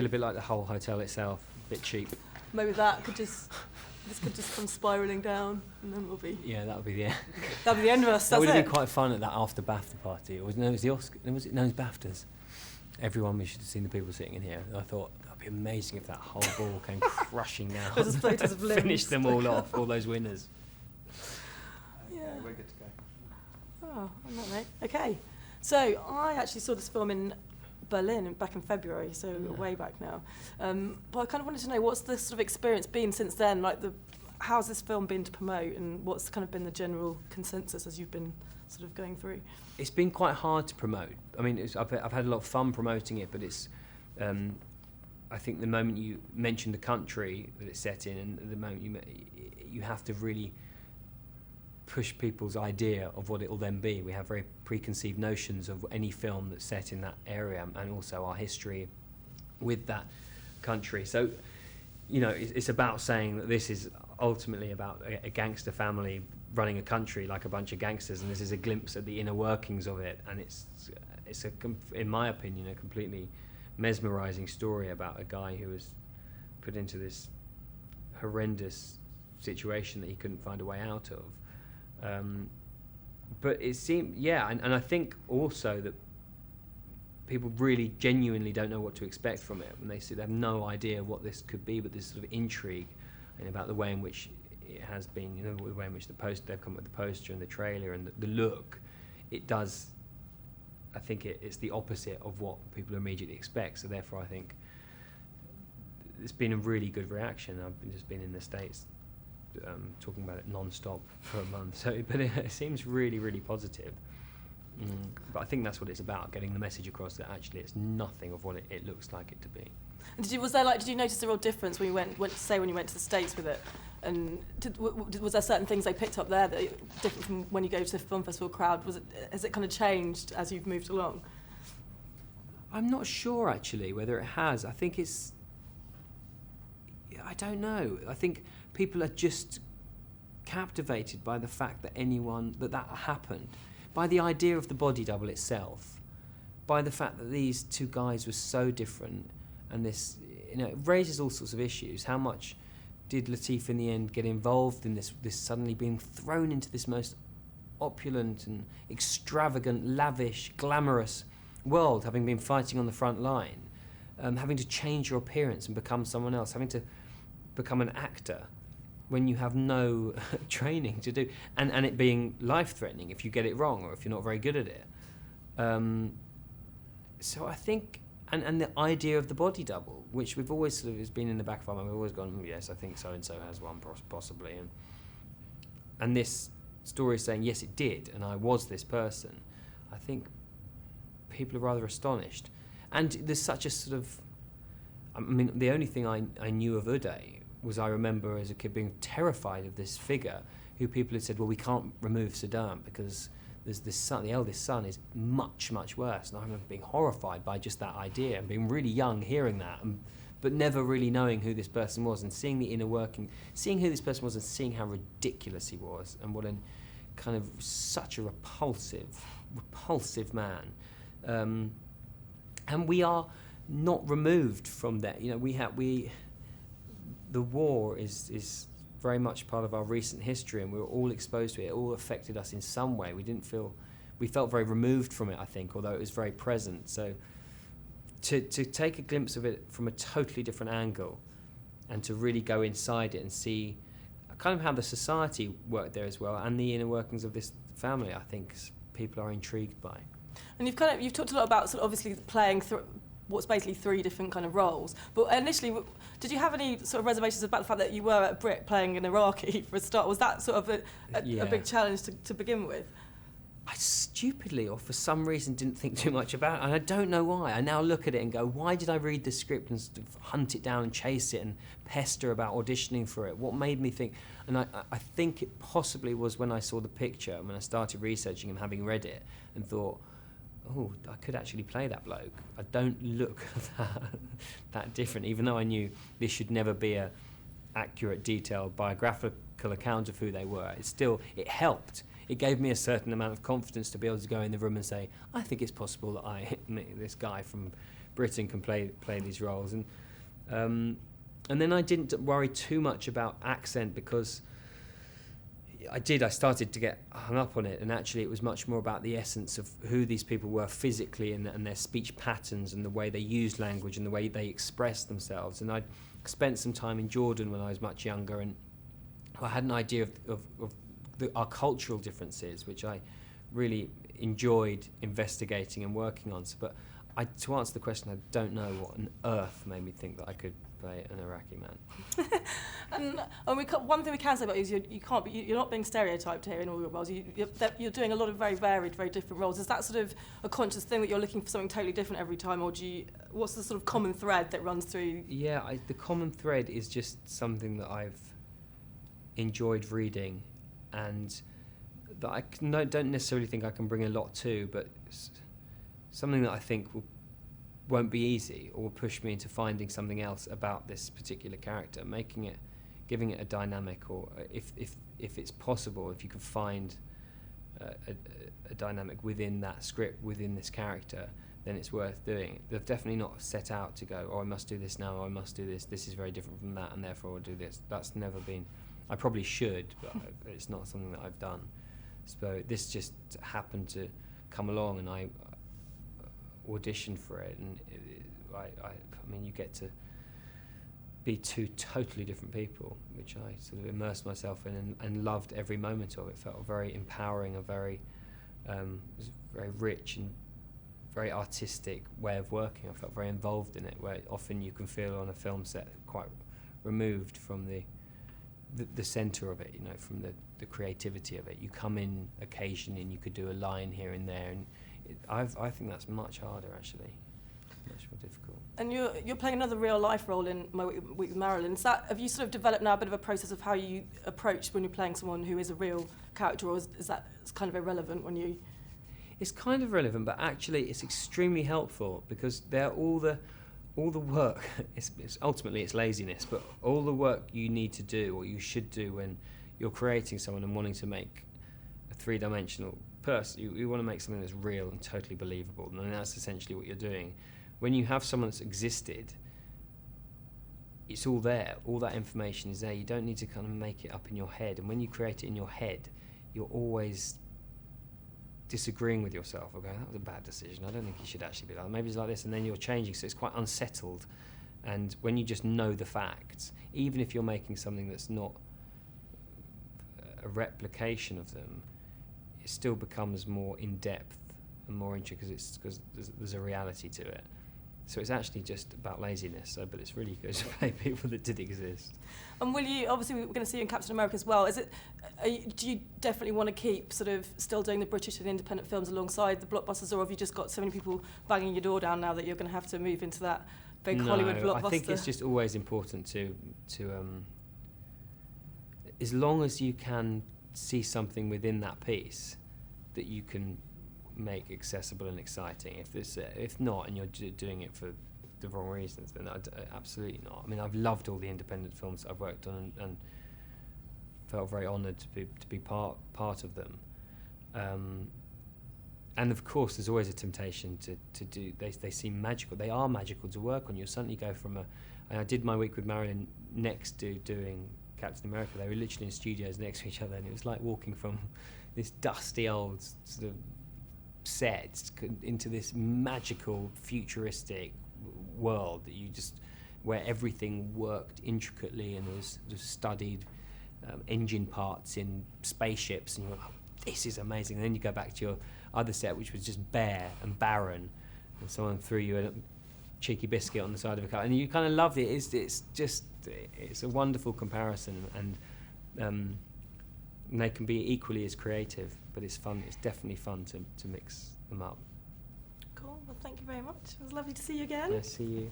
A bit like the whole hotel itself, a bit cheap. Maybe this could just come spiralling down, and then we'll be... Yeah, that would be the end. That'll be the end of us, That that's would have it. been quite fun at that after BAFTA party. It was known as the Oscar, was it known as BAFTAs? Everyone, we should have seen the people sitting in here. I thought, that'd be amazing if that whole ball came crushing down. There's photos of limbs. Finish them all off, all those winners. Yeah. We're good to go. Oh, I'm not mate. Okay. So I actually saw this film in Berlin back in February, so way back now. But I kind of wanted to know, what's the sort of experience been since then? Like, how's this film been to promote, and what's kind of been the general consensus as you've been sort of going through? It's been quite hard to promote. I mean, I've had a lot of fun promoting it, but it's. I think the moment you mention the country that it's set in, and the moment you have to really push people's idea of what it will then be. We have very preconceived notions of any film that's set in that area, and also our history with that country. So, you know, it's about saying that this is ultimately about a gangster family running a country like a bunch of gangsters, and this is a glimpse at the inner workings of it. And it's in my opinion, a completely mesmerising story about a guy who was put into this horrendous situation that he couldn't find a way out of. But it seemed, and I think also that people really genuinely don't know what to expect from it when they have no idea what this could be, but this sort of intrigue and about the way in which it has been, you know, the way in which they've come up with the poster and the trailer and the look. It does, I think it's the opposite of what people immediately expect, so therefore I think it's been a really good reaction. I've just been in the States talking about it non-stop for a month, but it seems really, really positive. But I think that's what it's about, getting the message across that actually it's nothing of what it looks like it to be. And did you notice a real difference when you went to the States with it? And was there certain things they picked up there that are different from when you go to the film festival crowd? Has it kind of changed as you've moved along? I'm not sure actually whether it has. I think I don't know. I think people are just captivated by the fact that that happened, by the idea of the body double itself, by the fact that these two guys were so different, and this, you know, it raises all sorts of issues. How much did Latif in the end get involved in this suddenly being thrown into this most opulent and extravagant, lavish, glamorous world, having been fighting on the front line, having to change your appearance and become someone else, having to become an actor when you have no training to do, and it being life-threatening if you get it wrong or if you're not very good at it. So I think, and the idea of the body double, which we've always sort of has been in the back of our mind, we've always gone, yes, I think so-and-so has one possibly, and this story is saying, yes, it did, and I was this person. I think people are rather astonished. And there's such a sort of, I mean, the only thing I knew of Uday was, I remember as a kid being terrified of this figure who people had said, well, we can't remove Saddam because there's this son, the eldest son is much, much worse. And I remember being horrified by just that idea and being really young hearing that, but never really knowing who this person was and seeing the inner working, seeing who this person was and seeing how ridiculous he was and what a kind of such a repulsive man. And we are not removed from that. You know, the war is very much part of our recent history, and we were all exposed to it. It all affected us in some way. We felt very removed from it, I think, although it was very present. So to take a glimpse of it from a totally different angle and to really go inside it and see kind of how the society worked there as well, and the inner workings of this family, I think people are intrigued by. And you've talked a lot about sort of obviously playing what's basically 3 different kind of roles. But initially, did you have any sort of reservations about the fact that you were at Brit playing an Iraqi for a start? Was that sort of a big challenge to begin with? I stupidly, or for some reason, didn't think too much about it, and I don't know why. I now look at it and go, why did I read the script and sort of hunt it down and chase it and pester about auditioning for it? What made me think? And I think it possibly was when I saw the picture, when I started researching and having read it, and thought, oh, I could actually play that bloke. I don't look that different, even though I knew this should never be a accurate, detailed biographical account of who they were. It helped. It gave me a certain amount of confidence to be able to go in the room and say, I think it's possible that this guy from Britain can play these roles, and then I didn't worry too much about accent because I started to get hung up on it, and actually it was much more about the essence of who these people were physically and their speech patterns and the way they used language and the way they expressed themselves. And I'd spent some time in Jordan when I was much younger, and I had an idea of our cultural differences, which I really enjoyed investigating and working on. But to answer the question, I don't know what on earth made me think that I could play an Iraqi man. And one thing we can say about you is you're not being stereotyped here in all your roles. You're doing a lot of very varied, very different roles. Is that sort of a conscious thing that you're looking for something totally different every time, or what's the sort of common thread that runs through? Yeah, the common thread is just something that I've enjoyed reading, and that I don't necessarily think I can bring a lot to, but something that I think won't be easy, or will push me into finding something else about this particular character, giving it a dynamic, or if it's possible, if you can find a dynamic within that script, within this character, then it's worth doing. They've definitely not set out to go, I must do this now, or I must do this. This is very different from that, and therefore I'll do this. That's never been. I probably should, but it's not something that I've done. So this just happened to come along, and I auditioned for it, and I mean, you get to be two totally different people, which I sort of immersed myself in and loved every moment of it. Felt very empowering, a very was very rich and very artistic way of working. I felt very involved in it, where often you can feel on a film set quite removed from the centre of it, you know, from the creativity of it. You come in occasionally and you could do a line here and there, and I think that's much harder, actually, much more difficult. And you're playing another real life role in My Week with Marilyn. Have you sort of developed now a bit of a process of how you approach when you're playing someone who is a real character, or is that kind of irrelevant when you? It's kind of relevant, but actually it's extremely helpful, because they're all the work. It's ultimately it's laziness, but all the work you need to do, or you should do, when you're creating someone and wanting to make a three-dimensional person, you want to make something that's real and totally believable, and that's essentially what you're doing. When you have someone that's existed, it's all there. All that information is there. You don't need to kind of make it up in your head. And when you create it in your head, you're always disagreeing with yourself, or going, that was a bad decision, I don't think you should actually be like that. Maybe it's like this, and then you're changing, so it's quite unsettled. And when you just know the facts, even if you're making something that's not a replication of them, it still becomes more in-depth and more intricate, because there's a reality to it. So it's actually just about laziness, but it's really good to play people that did exist. And obviously we're going to see you in Captain America as well, do you definitely want to keep sort of still doing the British and independent films alongside the blockbusters, or have you just got so many people banging your door down now that you're going to have to move into that big Hollywood blockbuster? I think it's just always important to as long as you can see something within that piece that you can make accessible and exciting. If not, and you're doing it for the wrong reasons, then absolutely not. I mean, I've loved all the independent films I've worked on, and felt very honoured to be part of them. And of course, there's always a temptation to do. They seem magical. They are magical to work on. You'll suddenly go from and I did My Week with Marilyn next to doing Captain America. They were literally in studios next to each other, and it was like walking from this dusty old sort of set into this magical, futuristic world where everything worked intricately, and there was studied engine parts in spaceships, and you're like, oh, this is amazing. And then you go back to your other set, which was just bare and barren, and someone threw you a cheeky biscuit on the side of a car, and you kind of loved it. It's a wonderful comparison, and they can be equally as creative, but it's fun. It's definitely fun to mix them up. Cool. Well, thank you very much. It was lovely to see you again. Nice to see you.